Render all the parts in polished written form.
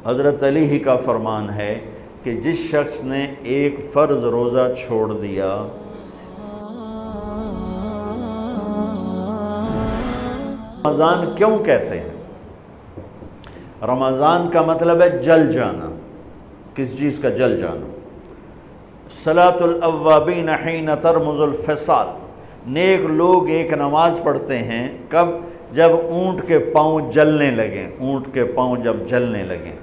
حضرت علی ہی کا فرمان ہے کہ جس شخص نے ایک فرض روزہ چھوڑ دیا، رمضان کیوں کہتے ہیں؟ رمضان کا مطلب ہے جل جانا، کس چیز کا جل جانا؟ صلاۃ الاوابین حین ترمز الفصال، نیک لوگ ایک نماز پڑھتے ہیں کب؟ جب اونٹ کے پاؤں جلنے لگیں، اونٹ کے پاؤں جب جلنے لگیں،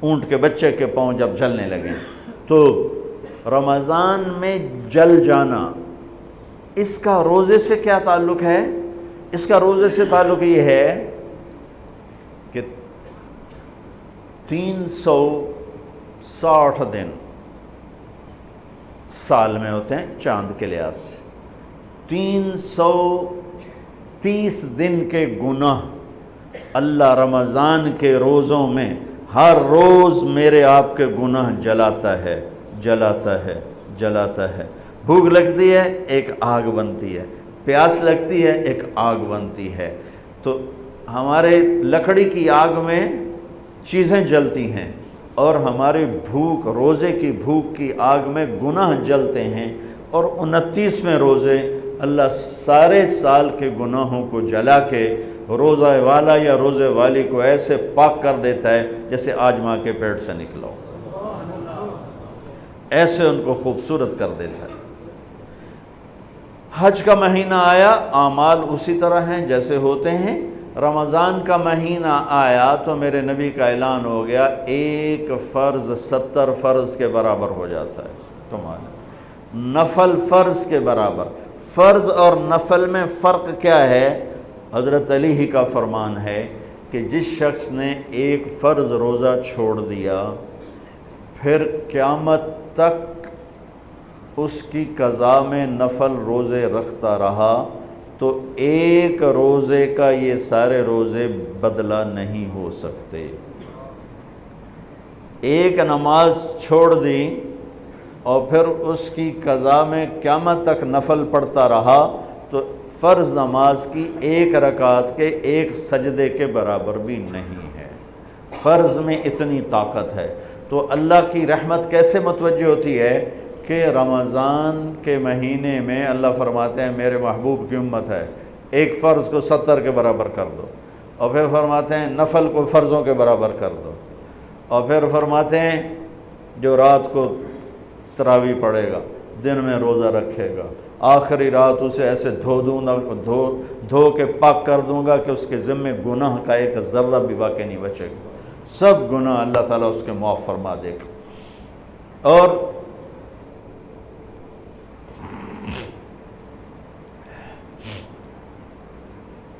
اونٹ کے بچے کے پاؤں جب جلنے لگیں، تو رمضان میں جل جانا، اس کا روزے سے کیا تعلق ہے؟ اس کا روزے سے تعلق یہ ہے کہ 360 دن سال میں ہوتے ہیں چاند کے لحاظ سے، 330 دن کے گناہ اللہ رمضان کے روزوں میں ہر روز میرے آپ کے گناہ جلاتا ہے، جلاتا ہے، جلاتا ہے۔ بھوک لگتی ہے ایک آگ بنتی ہے، پیاس لگتی ہے ایک آگ بنتی ہے، تو ہمارے لکڑی کی آگ میں چیزیں جلتی ہیں اور ہماری بھوک، روزے کی بھوک کی آگ میں گناہ جلتے ہیں، اور 29ویں روزے اللہ سارے سال کے گناہوں کو جلا کے روزہ والا یا روزے والی کو ایسے پاک کر دیتا ہے جیسے آج ماں کے پیٹ سے نکلا ہو، ایسے ان کو خوبصورت کر دیتا ہے۔ حج کا مہینہ آیا، اعمال اسی طرح ہیں جیسے ہوتے ہیں۔ رمضان کا مہینہ آیا تو میرے نبی کا اعلان ہو گیا، ایک فرض 70 فرض کے برابر ہو جاتا ہے، کمال، نفل فرض کے برابر۔ فرض اور نفل میں فرق کیا ہے؟ حضرت علی ہی کا فرمان ہے کہ جس شخص نے ایک فرض روزہ چھوڑ دیا، پھر قیامت تک اس کی قضا میں نفل روزے رکھتا رہا، تو ایک روزے کا یہ سارے روزے بدلہ نہیں ہو سکتے۔ ایک نماز چھوڑ دی اور پھر اس کی قضا میں قیامت تک نفل پڑھتا رہا، تو فرض نماز کی ایک رکعت کے ایک سجدے کے برابر بھی نہیں ہے۔ فرض میں اتنی طاقت ہے، تو اللہ کی رحمت کیسے متوجہ ہوتی ہے کہ رمضان کے مہینے میں اللہ فرماتے ہیں میرے محبوب کی امت ہے، ایک فرض کو 70 کے برابر کر دو، اور پھر فرماتے ہیں نفل کو فرضوں کے برابر کر دو، اور پھر فرماتے ہیں جو رات کو تراویح پڑھے گا، دن میں روزہ رکھے گا، آخری رات اسے ایسے دھو کے پاک کر دوں گا کہ اس کے ذمے گناہ کا ایک ذرہ بھی باقی نہیں بچے گا، سب گناہ اللہ تعالیٰ اس کے معاف فرما دے گا۔ اور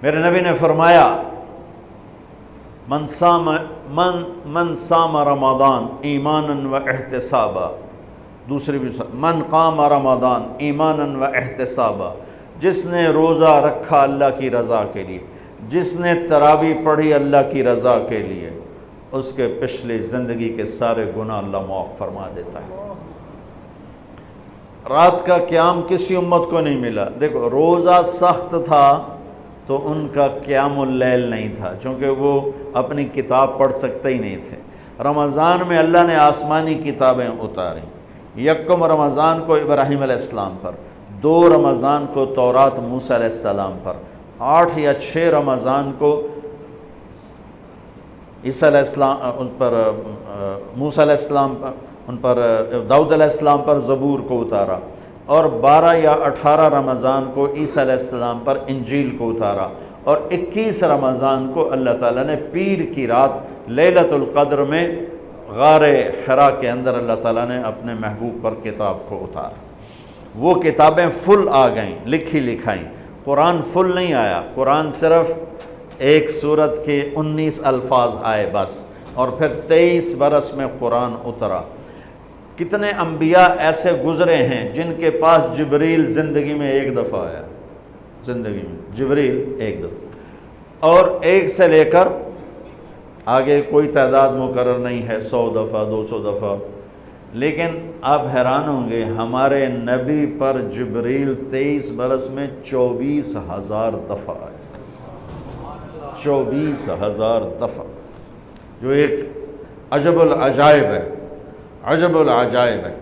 میرے نبی نے فرمایا من صام رمضان ایمانا و احتسابا، دوسری بھی من قام رمضان ایمانا و احتسابا، جس نے روزہ رکھا اللہ کی رضا کے لیے، جس نے تراویح پڑھی اللہ کی رضا کے لیے، اس کے پچھلی زندگی کے سارے گناہ اللہ معاف فرما دیتا ہے۔ رات کا قیام کسی امت کو نہیں ملا۔ دیکھو روزہ سخت تھا تو ان کا قیام اللیل نہیں تھا، چونکہ وہ اپنی کتاب پڑھ سکتے ہی نہیں تھے۔ رمضان میں اللہ نے آسمانی کتابیں اتاری، یکم رمضان کو ابراہیم علیہ السلام پر، 2 رمضان کو تورات موسیٰ علیہ السلام پر، 8 یا 6 رمضان کو عیسیٰ علیہ السلام ان پر، موسیٰ علیہ السلام پر، ان پر داؤد علیہ السلام پر زبور کو اتارا، اور 12 یا 18 رمضان کو عیسیٰ علیہ السلام پر انجیل کو اتارا، اور 21 رمضان کو اللہ تعالیٰ نے پیر کی رات لیلۃ القدر میں غار حرا کے اندر اللہ تعالیٰ نے اپنے محبوب پر کتاب کو اتارا۔ وہ کتابیں فل آ گئیں، لکھی لکھائیں۔ قرآن فل نہیں آیا، قرآن صرف ایک سورت کے 19 الفاظ آئے بس، اور پھر 23 برس میں قرآن اترا۔ کتنے انبیاء ایسے گزرے ہیں جن کے پاس جبریل زندگی میں ایک دفعہ آیا، زندگی میں جبریل ایک دفعہ، اور ایک سے لے کر آگے کوئی تعداد مقرر نہیں ہے، 100 دفعہ 200 دفعہ، لیکن آپ حیران ہوں گے ہمارے نبی پر جبریل 23 برس میں 24,000 دفعہ آئے، 24,000 دفعہ، جو ایک عجب العجائب ہے، عجب العجائب ہے۔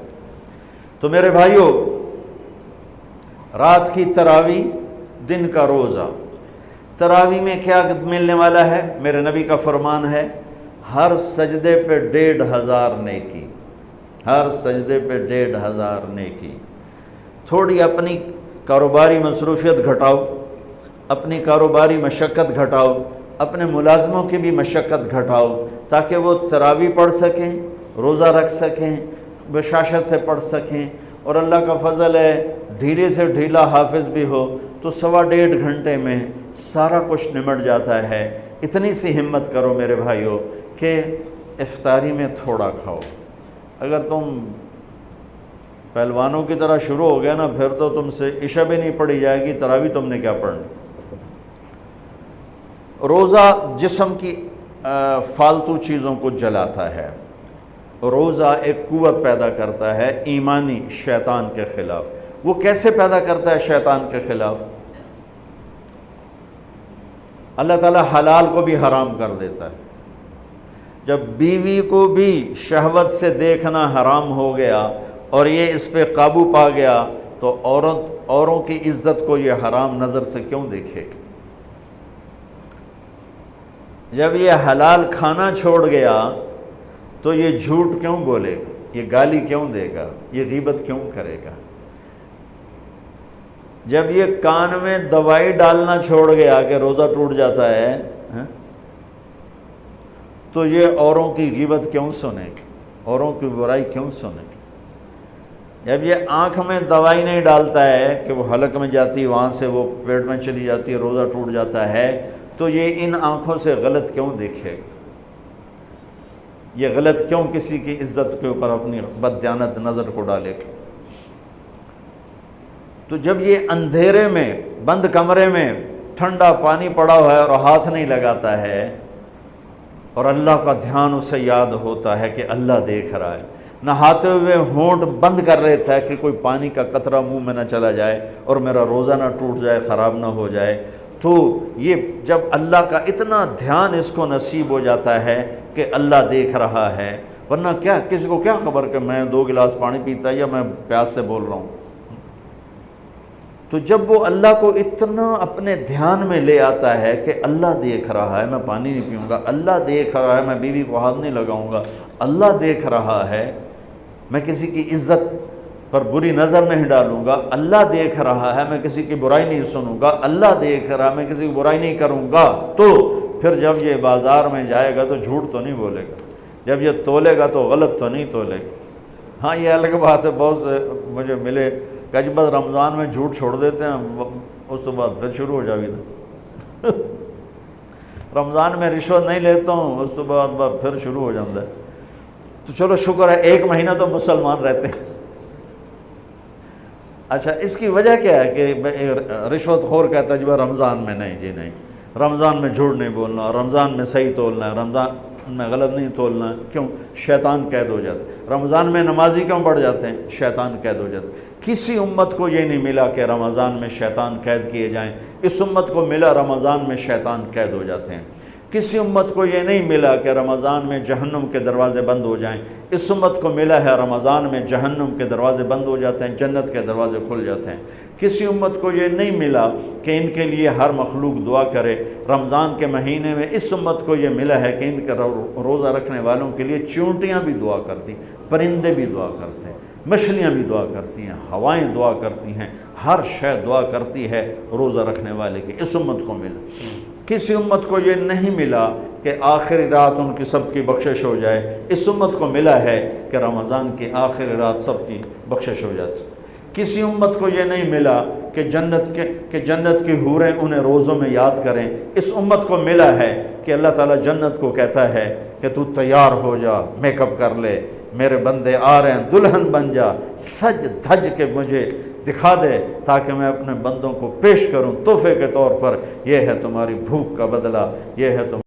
تو میرے بھائیوں، رات کی تراویح، دن کا روزہ، تراویح میں کیا ملنے والا ہے؟ میرے نبی کا فرمان ہے، ہر سجدے پہ 1500 نیکی، ہر سجدے پہ 1500 نیکی۔ تھوڑی اپنی کاروباری مصروفیت گھٹاؤ، اپنی کاروباری مشقت گھٹاؤ، اپنے ملازموں کی بھی مشقت گھٹاؤ، تاکہ وہ تراویح پڑھ سکیں، روزہ رکھ سکیں، بشاشت سے پڑھ سکیں، اور اللہ کا فضل ہے ڈھیلے سے ڈھیلا حافظ بھی ہو تو 1.5 گھنٹے میں سارا کچھ نمٹ جاتا ہے۔ اتنی سی ہمت کرو میرے بھائیوں کہ افطاری میں تھوڑا کھاؤ۔ اگر تم پہلوانوں کی طرح شروع ہو گیا نا، پھر تو تم سے عشاء بھی نہیں پڑھی جائے گی، تراویح تم نے کیا پڑھنی۔ روزہ جسم کی فالتو چیزوں کو جلاتا ہے، روزہ ایک قوت پیدا کرتا ہے ایمانی شیطان کے خلاف۔ وہ کیسے پیدا کرتا ہے شیطان کے خلاف؟ اللہ تعالیٰ حلال کو بھی حرام کر دیتا ہے۔ جب بیوی کو بھی شہوت سے دیکھنا حرام ہو گیا اور یہ اس پہ قابو پا گیا تو اوروں کی عزت کو یہ حرام نظر سے کیوں دیکھے گا؟ جب یہ حلال کھانا چھوڑ گیا تو یہ جھوٹ کیوں بولے گا، یہ گالی کیوں دے گا، یہ غیبت کیوں کرے گا؟ جب یہ کان میں دوائی ڈالنا چھوڑ گیا کہ روزہ ٹوٹ جاتا ہے، تو یہ اوروں کی غیبت کیوں سنے گا، اوروں کی برائی کیوں سنے گا؟ جب یہ آنکھ میں دوائی نہیں ڈالتا ہے کہ وہ حلق میں جاتی، وہاں سے وہ پیٹ میں چلی جاتی ہے، روزہ ٹوٹ جاتا ہے، تو یہ ان آنکھوں سے غلط کیوں دیکھے گا؟ یہ غلط کیوں کسی کی عزت کے اوپر اپنی بددیانت نظر کو ڈالے گا؟ تو جب یہ اندھیرے میں بند کمرے میں ٹھنڈا پانی پڑا ہوا ہے اور ہاتھ نہیں لگاتا ہے اور اللہ کا دھیان اسے یاد ہوتا ہے کہ اللہ دیکھ رہا ہے، نہاتے ہوئے ہونٹ بند کر لیتا ہے کہ کوئی پانی کا قطرہ منہ میں نہ چلا جائے اور میرا روزہ نہ ٹوٹ جائے، خراب نہ ہو جائے، تو یہ جب اللہ کا اتنا دھیان اس کو نصیب ہو جاتا ہے کہ اللہ دیکھ رہا ہے، ورنہ کیا کسی کو کیا خبر کہ میں 2 گلاس پانی پیتا یا میں پیاس سے بول رہا ہوں۔ تو جب وہ اللہ کو اتنا اپنے دھیان میں لے آتا ہے کہ اللہ دیکھ رہا ہے، میں پانی نہیں پیوں گا، اللہ دیکھ رہا ہے، میں بیوی کو ہاتھ نہیں لگاؤں گا، اللہ دیکھ رہا ہے، میں کسی کی عزت پر بری نظر نہیں ڈالوں گا، اللہ دیکھ رہا ہے، میں کسی کی برائی نہیں سنوں گا، اللہ دیکھ رہا ہے، میں کسی کی برائی نہیں کروں گا، تو پھر جب یہ بازار میں جائے گا تو جھوٹ تو نہیں بولے گا، جب یہ تولے گا تو غلط تو نہیں تولے گا۔ ہاں یہ الگ بات ہے، بہت سے مجھے ملے کہ جب بس رمضان میں جھوٹ چھوڑ دیتے ہیں، اس کے بعد پھر شروع ہو جاوی تھا رمضان میں رشوت نہیں لیتا ہوں، اس کے بعد پھر شروع ہو جاتا ہے۔ تو چلو شکر ہے 1 مہینہ تو مسلمان رہتے ہیں۔ اچھا اس کی وجہ کیا ہے کہ رشوت خور کہتا ہے جی رمضان میں نہیں، جی نہیں، رمضان میں جھوٹ نہیں بولنا، رمضان میں صحیح تولنا ہے، رمضان میں غلط نہیں تولنا ہے۔ کیوں؟ شیطان قید ہو جاتا ہے۔ رمضان میں نمازی کیوں بڑھ جاتے ہیں؟ شیطان قید ہو جاتا ہے۔ کسی امت کو یہ نہیں ملا کہ رمضان میں شیطان قید کیے جائیں، اس امت کو ملا رمضان میں شیطان قید ہو جاتے ہیں۔ کسی امت کو یہ نہیں ملا کہ رمضان میں جہنم کے دروازے بند ہو جائیں، اس امت کو ملا ہے رمضان میں جہنم کے دروازے بند ہو جاتے ہیں، جنت کے دروازے کھل جاتے ہیں۔ کسی امت کو یہ نہیں ملا کہ ان کے لیے ہر مخلوق دعا کرے، رمضان کے مہینے میں اس امت کو یہ ملا ہے کہ ان کے روزہ رکھنے والوں کے لیے چونٹیاں بھی دعا کرتی، پرندے بھی دعا کرتے ہیں، مچھلیاں بھی دعا کرتی ہیں، ہوائیں دعا کرتی ہیں، ہر شے دعا کرتی ہے روزہ رکھنے والے کی۔ اس امت کو ملا۔ کسی امت کو یہ نہیں ملا کہ آخری رات ان کی سب کی بخشش ہو جائے، اس امت کو ملا ہے کہ رمضان کی آخری رات سب کی بخشش ہو جاتی۔ کسی امت کو یہ نہیں ملا کہ جنت کی حوریں انہیں روزوں میں یاد کریں، اس امت کو ملا ہے کہ اللہ تعالیٰ جنت کو کہتا ہے کہ تو تیار ہو جا، میک اپ کر لے، میرے بندے آ رہے ہیں، دلہن بن جا، سج دھج کے مجھے دکھا دے تاکہ میں اپنے بندوں کو پیش کروں تحفے کے طور پر۔ یہ ہے تمہاری بھوک کا بدلہ، یہ ہے تم